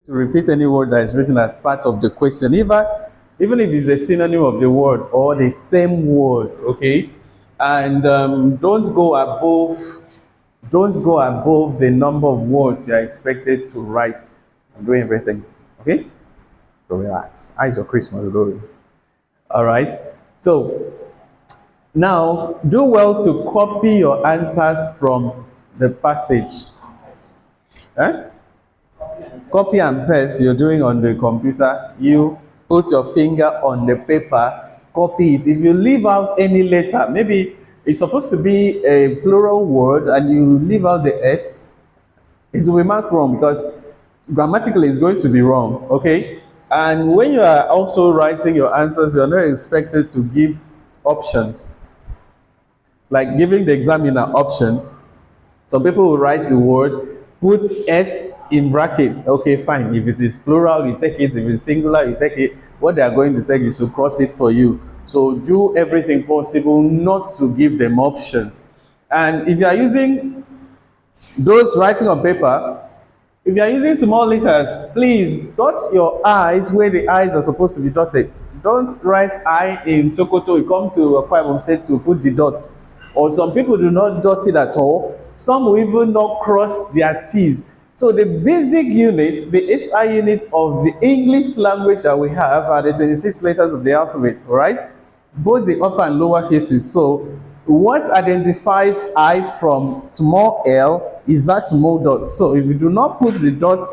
to repeat any word that is written as part of the question, even if it's a synonym of the word or the same word, okay? And don't go above the number of words you are expected to write and do everything, okay? So relax. Eyes your Christmas glory. All right. So now do well to copy your answers from the passage. Eh? Copy and paste you're doing on the computer, you put your finger on the paper, copy it. If you leave out any letter, maybe it's supposed to be a plural word and you leave out the s, it will be marked wrong because grammatically it's going to be wrong, okay? And when you are also writing your answers, you're not expected to give options, like giving the examiner option. Some people will write the word, put S in brackets. Okay, fine. If it is plural, you take it. If it's singular, you take it. What they are going to take is to cross it for you. So do everything possible not to give them options. And if you are using those writing on paper, if you are using small letters, please dot your I's where the I's are supposed to be dotted. Don't write I in Sokoto. You come to Akwa Ibom State to put the dots. Or some people do not dot it at all. Some will even not cross their T's. So the basic unit, the SI unit of the English language that we have are the 26 letters of the alphabet, all right? Both the upper and lower cases. So what identifies I from small l is that small dot. So if you do not put the dot,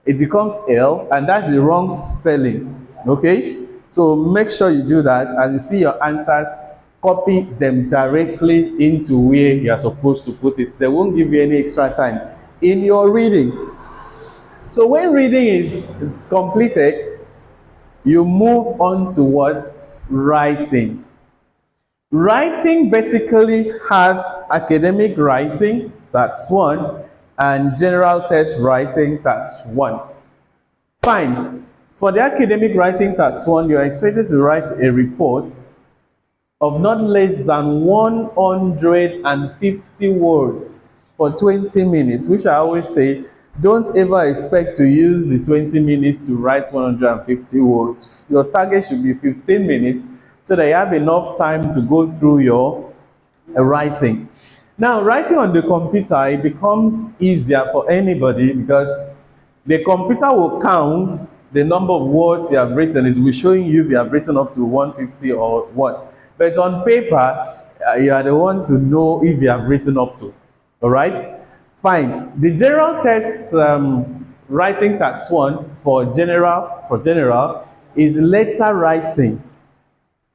it becomes L, and that's the wrong spelling, okay? So make sure you do that. As you see your answers, copy them directly into where you are supposed to put it. They won't give you any extra time in your reading. So when reading is completed, you move on to what? Writing. Writing basically has academic writing, that's one, and general test writing, that's one. Fine. For the academic writing tax one, you are expected to write a report of not less than 150 words for 20 minutes, which I always say, don't ever expect to use the 20 minutes to write 150 words. Your target should be 15 minutes so that you have enough time to go through your writing. Now, writing on the computer, it becomes easier for anybody because the computer will count the number of words you have written. It will be showing you if you have written up to 150 or what. But on paper, you are the one to know if you have written up to. All right? Fine. The general test writing tax one for general is letter writing.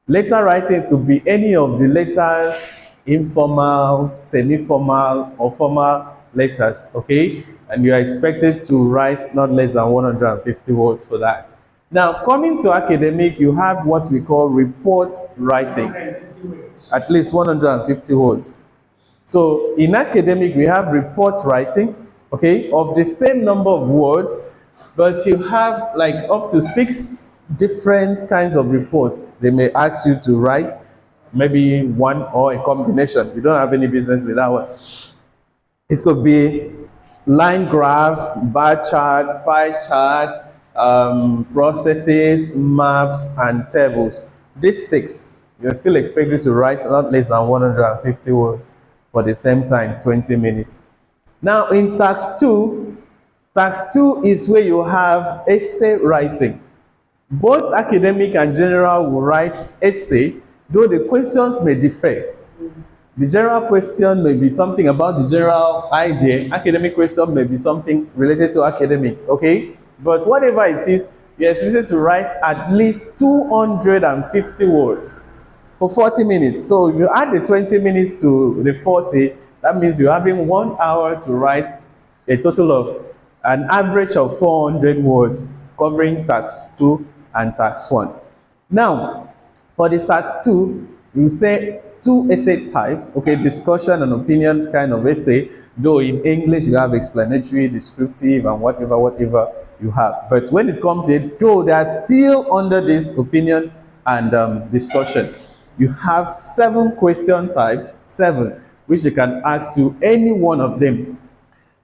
Letter writing could be any of the letters, informal, semi-formal, or formal letters, okay? And you are expected to write not less than 150 words for that. Now, coming to academic, you have what we call report writing, at least 150 words. So in academic, we have report writing, okay, of the same number of words, but you have like up to 6 different kinds of reports they may ask you to write, maybe one or a combination. You don't have any business with that one. It could be line graph, bar charts, pie charts, processes, maps, and tables. These 6, you're still expected to write not less than 150 words for the same time, 20 minutes. Now in tax 2 is where you have essay writing. Both academic and general will write essay, though the questions may differ. The general question may be something about the general idea. Academic question may be something related to academic, okay? But whatever it is, you're expected to write at least 250 words for 40 minutes. So if you add the 20 minutes to the 40, that means you're having 1 hour to write a total of an average of 400 words covering tax 2 and tax 1. Now, for the tax 2, you say 2 essay types, okay, discussion and opinion kind of essay, though in English you have explanatory, descriptive, and whatever you have. But when it comes in, though they are still under this opinion and discussion, you have 7 question types, 7, which you can ask you any one of them.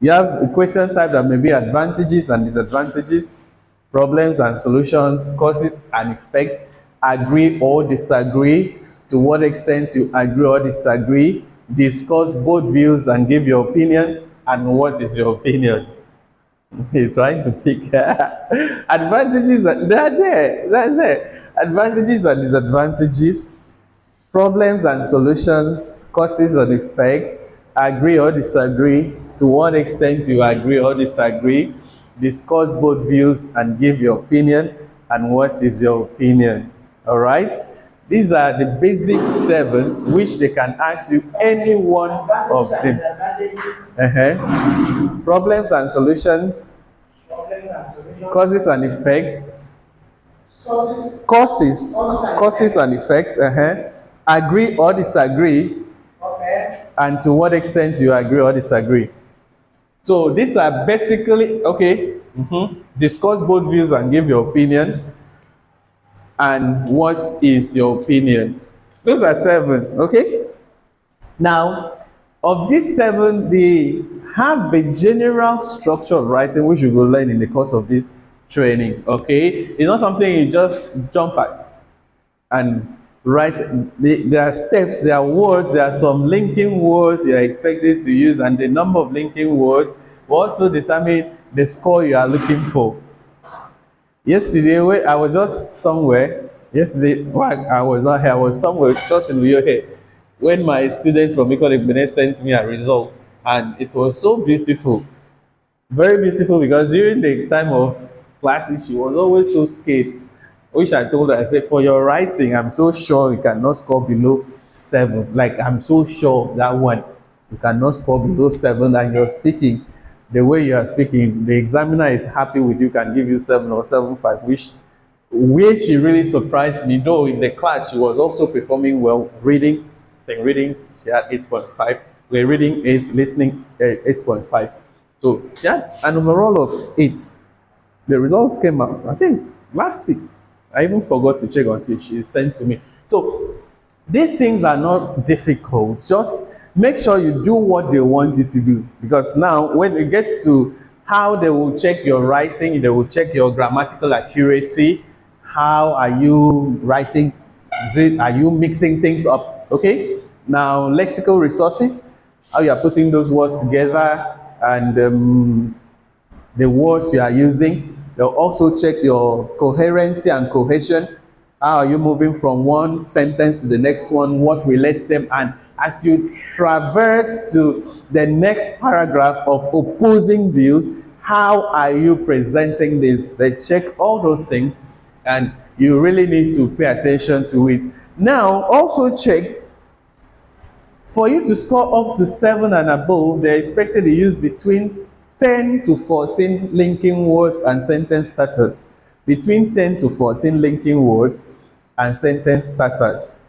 You have a question type that may be advantages and disadvantages, problems and solutions, causes and effects, agree or disagree, to what extent you agree or disagree, discuss both views and give your opinion, and what is your opinion? You're trying to pick advantages, they're there. Advantages and disadvantages, problems and solutions, causes and effects, agree or disagree, to what extent you agree or disagree, discuss both views and give your opinion, and what is your opinion. All right? These are the basic seven which they can ask you any one of them. Problems and solutions, causes and effects, causes and effects, agree or disagree, and to what extent you agree or disagree. So these are basically okay. Discuss both views and give your opinion. And what is your opinion? Those are seven. Okay. Now, of these seven, they have a general structure of writing which you will learn in the course of this training. Okay, it's not something you just jump at and write. There are steps, there are words, there are some linking words you are expected to use, and the number of linking words will also determine the score you are looking for. Yesterday, when I was just somewhere, yesterday, well, I was not here, I was somewhere just in Uyohe, when my student from Econic Benin sent me a result, and it was so beautiful. Very beautiful, because during the time of classes, she was always so scared. Which I told her, I said, for your writing, I'm so sure you cannot score below 7. Like, I'm so sure that one, you cannot score below 7, and you're speaking, the way you are speaking, the examiner is happy with you, can give you 7 or 7.5, which where she really surprised me, though in the class she was also performing well. Reading, reading, she had 8.5. We're reading 8, listening 8.5. So she had an overall of 8. The results came out, I think, last week. I even forgot to check until she sent to me. So these things are not difficult. Just make sure you do what they want you to do. Because now, when it gets to how they will check your writing, they will check your grammatical accuracy. How are you writing? Are you mixing things up? Okay. Now, lexical resources, how you are putting those words together, and the words you are using. They'll also check your coherency and cohesion. How are you moving from one sentence to the next one? What relates them? And as you traverse to the next paragraph of opposing views, how are you presenting this? They check all those things, and you really need to pay attention to it. Now, also check, for you to score up to 7 and above, they're expected to use between 10 to 14 linking words and sentence starters. Between 10 to 14 linking words and sentence starters.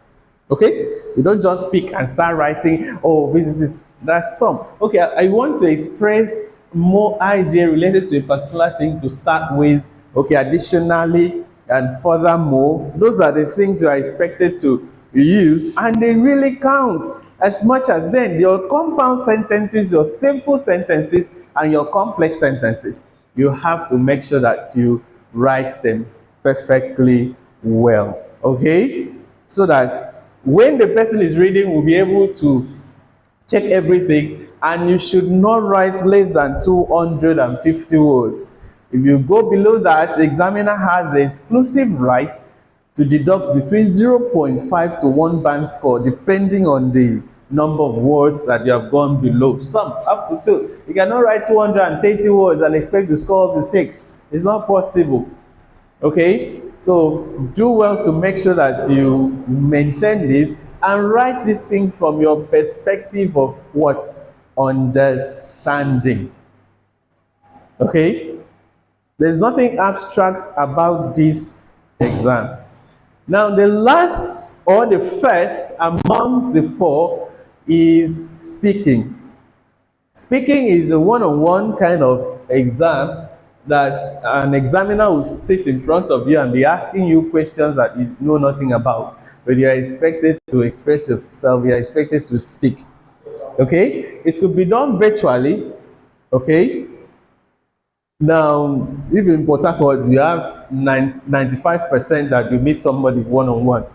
Okay? You don't just pick and start writing, oh, this is, that's some. Okay, I want to express more idea related to a particular thing to start with. Okay, additionally and furthermore, those are the things you are expected to use, and they really count as much as then your compound sentences, your simple sentences, and your complex sentences. You have to make sure that you write them perfectly well. Okay? So that when the person is reading, will be able to check everything, and you should not write less than 250 words. If you go below that, the examiner has the exclusive right to deduct between 0.5 to 1 band score, depending on the number of words that you have gone below. Some up to 2. You cannot write 230 words and expect to score up to 6. It's not possible. Okay, so do well to make sure that you maintain this and write this thing from your perspective of what? Understanding. Okay, there's nothing abstract about this exam. Now, the last or the first amongst the 4 is speaking. Speaking is a one-on-one kind of exam that an examiner will sit in front of you and be asking you questions that you know nothing about. But you are expected to express yourself, you are expected to speak. Okay? It could be done virtually, Okay. Now, if in Port Harcourt you have 95% that you meet somebody one on one,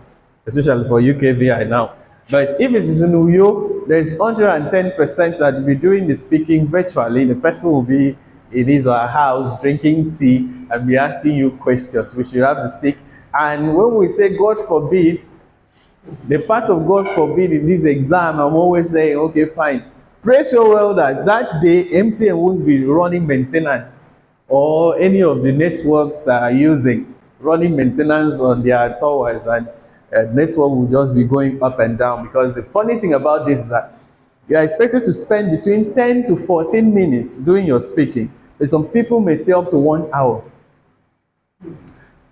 especially for UKVI now. But if it is in Uyo, there's 110% that will be doing the speaking virtually. The person will be in his or her house drinking tea and be asking you questions, which you have to speak. And when we say God forbid, the part of God forbid in this exam, I'm always saying, okay, fine. Pray so well that that day MTN won't be running maintenance or any of the networks that are using running maintenance on their towers, and network will just be going up and down. Because the funny thing about this is that you are expected to spend between 10 to 14 minutes doing your speaking, but some people may stay up to 1 hour.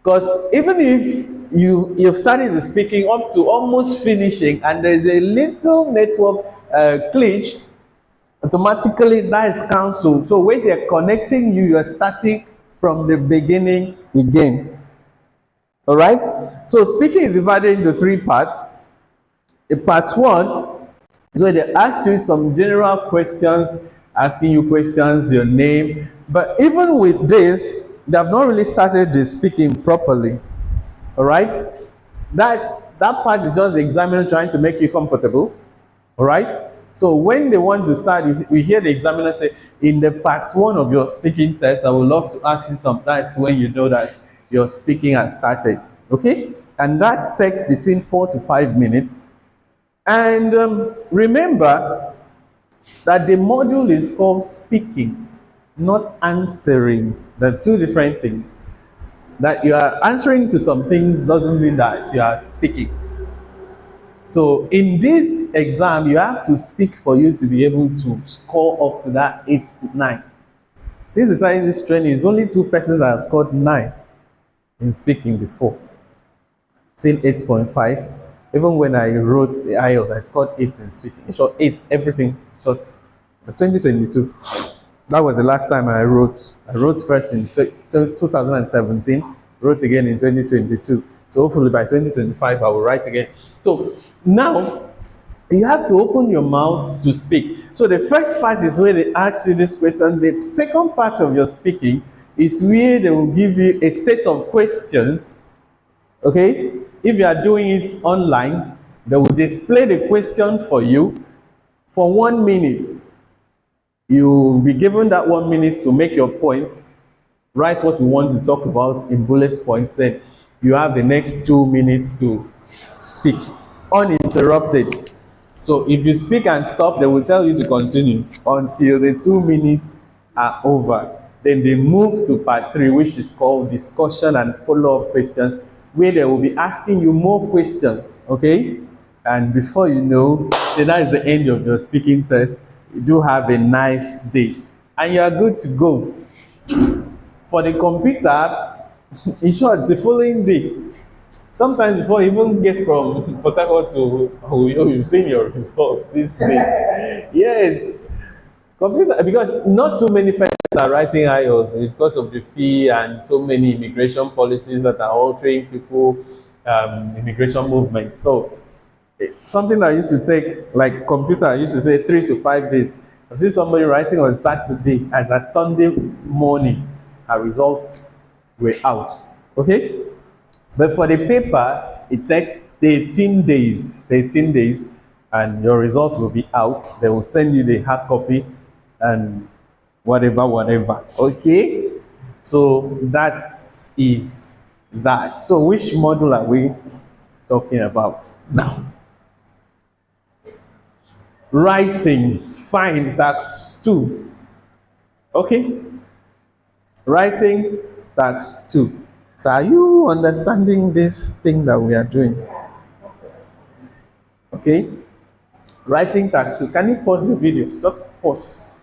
Because even if you've started the speaking up to almost finishing and there's a little network glitch, automatically that is cancelled. So when they're connecting you, you're starting from the beginning again. All right. So speaking is divided into three parts. A part one is where they ask you some general questions, asking you questions, your name. But even with this, they have not really started the speaking properly. All right. That part is just the examiner trying to make you comfortable. All right. So when they want to start, we hear the examiner say, in the part one of your speaking test, I would love to ask you sometimes when you know that your speaking has started. Okay. And that takes between 4 to 5 minutes. And remember that the module is called speaking, not answering. They're two different things. That you are answering to some things doesn't mean that you are speaking. So in this exam, you have to speak for you to be able to score up to that 8, 9. Since the science training, it's only 2 persons that have scored 9 in speaking before. Saying 8.5. Even when I wrote the IELTS, I scored 8 in speaking. So 8, everything. Just 2022. That was the last time I wrote. I wrote first in 2017, wrote again in 2022. So hopefully by 2025 I will write again. So now you have to open your mouth to speak. So the first part is where they ask you this question. The second part of your speaking is where they will give you a set of questions. Okay? If you are doing it online, they will display the question for you for 1 minute. You'll be given that 1 minute to make your point, write what you want to talk about in bullet points, then you have the next 2 minutes to speak uninterrupted. So if you speak and stop, they will tell you to continue until the 2 minutes are over. Then they move to part three, which is called discussion and follow-up questions, where they will be asking you more questions. Okay? And before you know, say that is the end of your speaking test. You do have a nice day. And you are good to go. For the computer, in short, the following day. Sometimes before you even get from Port Harcourt to Oyo, you've seen your result these days. Yes, computer, because not too many persons are writing IELTS because of the fee and so many immigration policies that are altering people, immigration movement. So something that used to take, like computer, I used to say 3 to 5 days. I've seen somebody writing on Saturday as a Sunday morning, her results were out. Okay? But for the paper, it takes 13 days, 13 days, and your result will be out. They will send you the hard copy and whatever, whatever. Okay? So that is that. So which module are we talking about now? Writing, fine, tax 2. Okay? Writing, tax 2. So are you understanding this thing that we are doing? Okay? Writing tax 2. Can you pause the video? Just pause.